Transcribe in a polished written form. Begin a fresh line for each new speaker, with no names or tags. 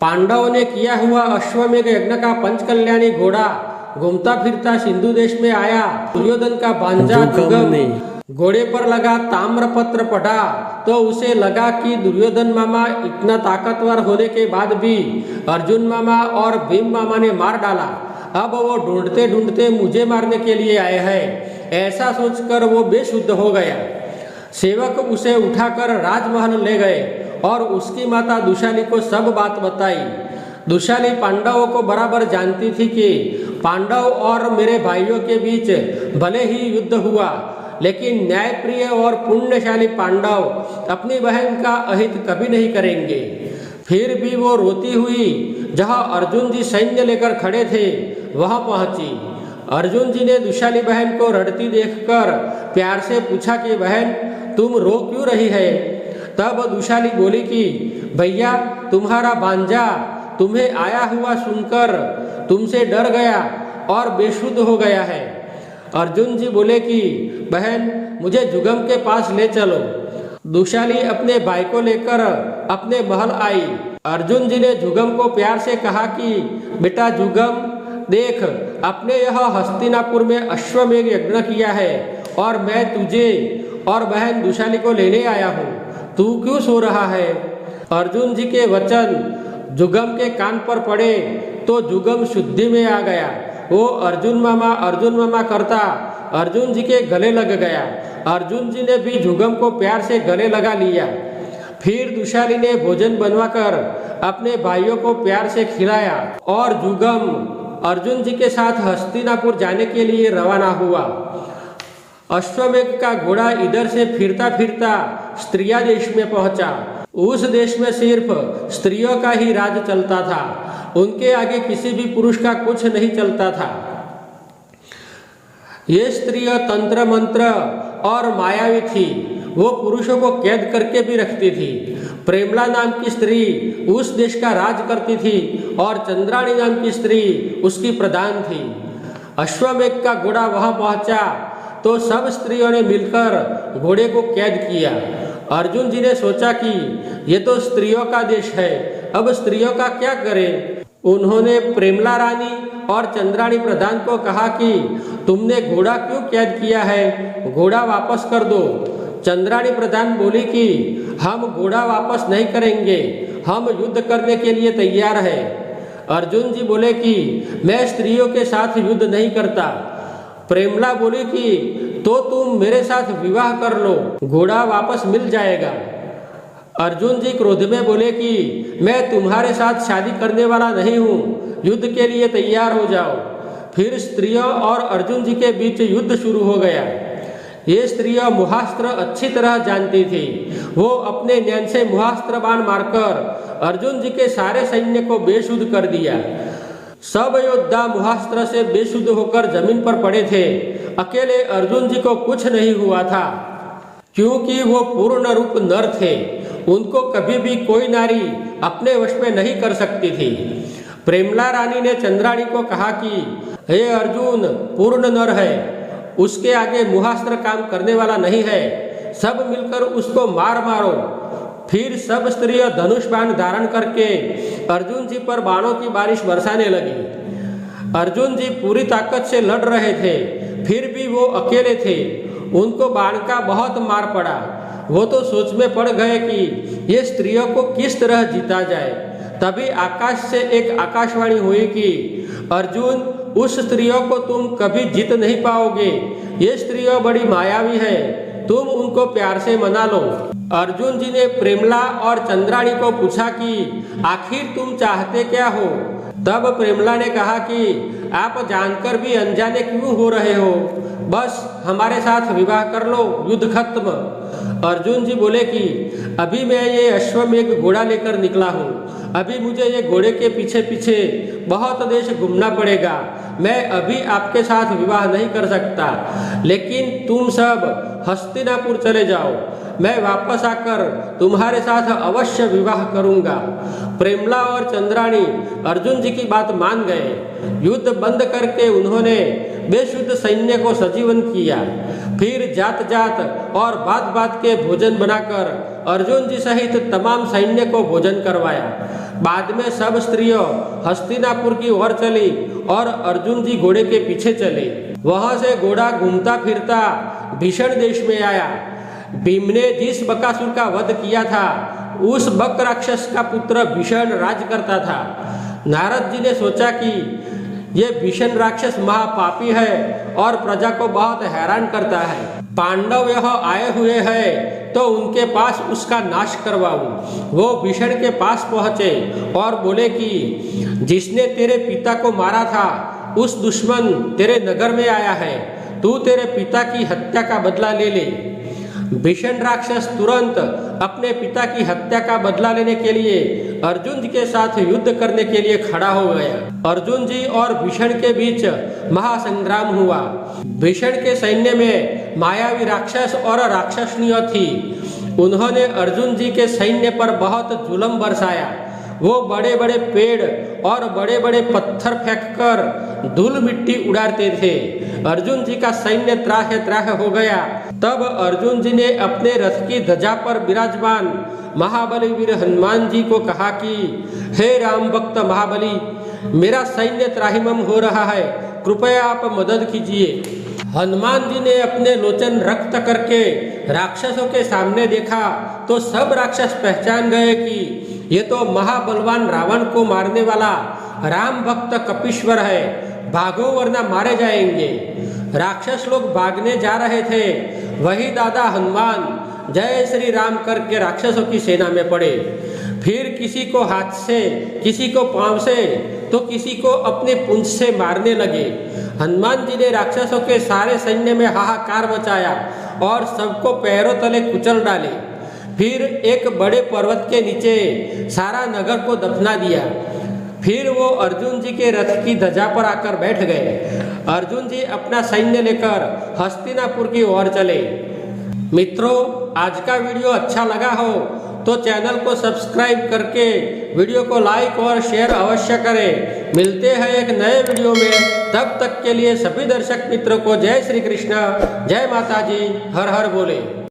पांडवों ने किया हुआ अश्वमेघ यज्ञ का पंचकल्याणी घोड़ा घूमता फिरता सिंधु देश में आया। दुर्योधन का भांजा जुगम घोड़े पर लगा ताम्रपत्र पढ़ा तो उसे लगा कि दुर्योधन मामा इतना ताकतवर होने के बाद भी अर्जुन मामा और भीम मामा ने मार डाला। अब वो ढूंढते ढूंढते मुझे मारने के लिए आए हैं। ऐसा सोचकर वो बेशुद्ध हो गया। सेवक उसे उठाकर राजमहल ले गए और उसकी माता दुशाली को सब बात बताई। दुशाली पांडवों को बराबर जानती थी कि पांडव और मेरे भाइयों के बीच भले ही युद्ध हुआ, लेकिन न्यायप्रिय और पुण्यशाली पांडव अपनी बहन का अहित कभी नहीं करेंगे। फिर भी वो रोती हुई जहाँ अर्जुन जी सैन्य लेकर खड़े थे वहाँ पहुँची। अर्जुन जी ने दुशाली बहन को रड़ती देखकर प्यार से पूछा कि बहन तुम रो क्यों रही है। तब दुशाली बोली कि भैया तुम्हारा भांजा तुम्हें आया हुआ सुनकर तुमसे डर गया और बेशुद्ध हो गया है। अर्जुन जी बोले कि बहन मुझे जुगम के पास ले चलो। दुशाली अपने भाई को लेकर अपने महल आई। अर्जुन जी ने जुगम को प्यार से कहा कि बेटा जुगम देख, अपने यह हस्तिनापुर में अश्वमेघ यज्ञ किया है और मैं तुझे और बहन दुशाली को लेने आया हूँ। तू क्यों सो रहा है। अर्जुन जी के वचन जुगम के कान पर पड़े तो जुगम शुद्धि में आ गया। वो अर्जुन मामा करता अर्जुन जी के गले लग गया। अर्जुन जी ने भी जुगम को प्यार से गले लगा लिया। फिर दुशाली ने भोजन बनवाकर अपने भाइयों को प्यार से खिलाया और जुगम अर्जुन जी के साथ हस्तिनापुर जाने के लिए रवाना हुआ। अश्वमेघ का घोड़ा इधर से फिरता फिरता स्त्रिया देश में पहुंचा। उस देश में सिर्फ स्त्रियों का ही राज चलता था। उनके आगे किसी भी पुरुष का कुछ नहीं चलता था। ये स्त्रियां तंत्र मंत्र और मायावी थी। वो पुरुषों को कैद करके भी रखती थी। प्रेमला नाम की स्त्री उस देश का राज करती थी और चंद्राणी नाम की स्त्री उसकी प्रधान थी। अश्वमेघ का घोड़ा वहां पहुंचा तो सब स्त्रियों ने मिलकर घोड़े को कैद किया। अर्जुन जी ने सोचा कि ये तो स्त्रियों का देश है, अब स्त्रियों का क्या करें। उन्होंने प्रेमला रानी और चंद्राणी प्रधान को कहा कि तुमने घोड़ा क्यों कैद किया है, घोड़ा वापस कर दो। चंद्राणी प्रधान बोली कि हम घोड़ा वापस नहीं करेंगे, हम युद्ध करने के लिए तैयार है। अर्जुन जी बोले कि मैं स्त्रियों के साथ युद्ध नहीं करता। प्रेमला बोली कि तो तुम मेरे साथ विवाह कर लो, घोड़ा वापस मिल जाएगा। अर्जुन जी क्रोध में बोले कि मैं तुम्हारे साथ शादी करने वाला नहीं हूँ, युद्ध के लिए तैयार हो जाओ। फिर स्त्रियों और अर्जुन जी के बीच युद्ध शुरू हो गया। ये स्त्रियां मुहास्त्र अच्छी तरह जानती थी। वो अपने न्यान से मुहास्त्र बाण मारकर अर्जुन जी के सारे सैन्य को बेशुद्ध कर दिया। सब योद्धा मुहास्त्र से बेशुद्ध होकर जमीन पर पड़े थे। अकेले अर्जुन जी को कुछ नहीं हुआ था, क्योंकि वो पूर्ण रूप नर थे। उनको कभी भी कोई नारी अपने वश में नहीं कर सकती थी। प्रेमला रानी ने चंद्राणी को कहा कि हे अर्जुन पूर्ण नर है, उसके आगे मुहास्त्र काम करने वाला नहीं है, सब मिलकर उसको मार मारो। फिर सब स्त्रियां धनुष बाण धारण करके अर्जुन जी पर बाणों की बारिश बरसाने लगी। अर्जुन जी पूरी ताकत से लड़ रहे थे, फिर भी वो अकेले थे। उनको बाण का बहुत मार पड़ा। वो तो सोच में पड़ गए कि ये स्त्रियों को किस तरह जीता जाए। तभी आकाश से एक आकाशवाणी हुई कि अर्जुन उस स्त्रियों को तुम कभी जीत नहीं पाओगे। ये स्त्रियां बड़ी मायावी है, तुम उनको प्यार से मना लो। अर्जुन जी ने प्रेमला और चंद्राणी को पूछा कि आखिर तुम चाहते क्या हो। तब प्रेमला ने कहा कि आप जानकर भी अनजाने क्यों हो रहे हो, बस हमारे साथ विवाह कर लो, युद्ध खत्म। अर्जुन जी बोले कि अभी मैं ये अश्वमेघ घोड़ा लेकर निकला हूँ, अभी मुझे ये घोड़े के पीछे पीछे बहुत देश घूमना पड़ेगा। मैं अभी आपके साथ विवाह नहीं कर सकता, लेकिन तुम सब हस्तिनापुर चले जाओ, मैं वापस आकर तुम्हारे साथ अवश्य विवाह करूंगा। प्रेमला और चंद्राणी अर्जुन जी की बात मान गए। युद्ध बंद करके उन्होंने बेशुद्ध सैन्य को सजीवन किया। फिर जात जात और बात बात के भोजन बनाकर अर्जुन जी सहित तमाम सैन्य को भोजन करवाया। बाद में सब स्त्रियों हस्तिनापुर की ओर चली और अर्जुन जी घोड़े के पीछे चले। वहां से घोड़ा घूमता फिरता भीषण देश में आया। भीम ने जिस बकासुर का वध किया था उस बक राक्षस का पुत्र भीषण राज करता था। नारद जी ने सोचा कि ये भीषण राक्षस महापापी है और प्रजा को बहुत हैरान करता है। पांडव यहाँ आए हुए हैं तो उनके पास उसका नाश करवाऊं। वो भीषण के पास पहुँचे और बोले कि जिसने तेरे पिता को मारा था उस दुश्मन तेरे नगर में आया है, तू तेरे पिता की हत्या का बदला ले ले। भीषण राक्षस तुरंत अपने पिता की हत्या का बदला लेने के लिए अर्जुन जी के साथ युद्ध करने के लिए खड़ा हो गया। अर्जुन जी और भीषण के बीच महासंग्राम हुआ। भीषण के सैन्य में मायावी राक्षस और राक्षसनियों थी। उन्होंने अर्जुन जी के सैन्य पर बहुत जुल्म बरसाया। वो बड़े बड़े पेड़ और बड़े बड़े पत्थर फेंककर धूल मिट्टी उड़ाते थे। अर्जुन जी का सैन्य त्राहे त्राहे हो गया। तब अर्जुन जी ने अपने रथ की ध्वजा पर विराजमान महाबली वीर हनुमान जी को कहा कि हे राम भक्त महाबली, मेरा सैन्य त्राहिमाम हो रहा है, कृपया आप मदद कीजिए। हनुमान जी ने अपने लोचन रक्त करके राक्षसों के सामने देखा तो सब राक्षस पहचान गए कि ये तो महाबलवान रावण को मारने वाला राम भक्त कपीश्वर है, भागो वरना मारे जाएंगे। राक्षस लोग भागने जा रहे थे, वही दादा हनुमान जय श्री राम करके राक्षसों की सेना में पड़े। फिर किसी को हाथ से, किसी को पांव से, तो किसी को अपने पुंछ से मारने लगे। हनुमान जी ने राक्षसों के सारे सैन्य में हाहाकार मचाया और सबको पैरों तले कुचल डाले। फिर एक बड़े पर्वत के नीचे सारा नगर को दफना दिया। फिर वो अर्जुन जी के रथ की ध्वजा पर आकर बैठ गए। अर्जुन जी अपना सैन्य लेकर हस्तिनापुर की ओर चले। मित्रों, आज का वीडियो अच्छा लगा हो तो चैनल को सब्सक्राइब करके वीडियो को लाइक और शेयर अवश्य करें। मिलते हैं एक नए वीडियो में, तब तक के लिए सभी दर्शक मित्रों को जय श्री कृष्ण, जय माता जी, हर हर बोले।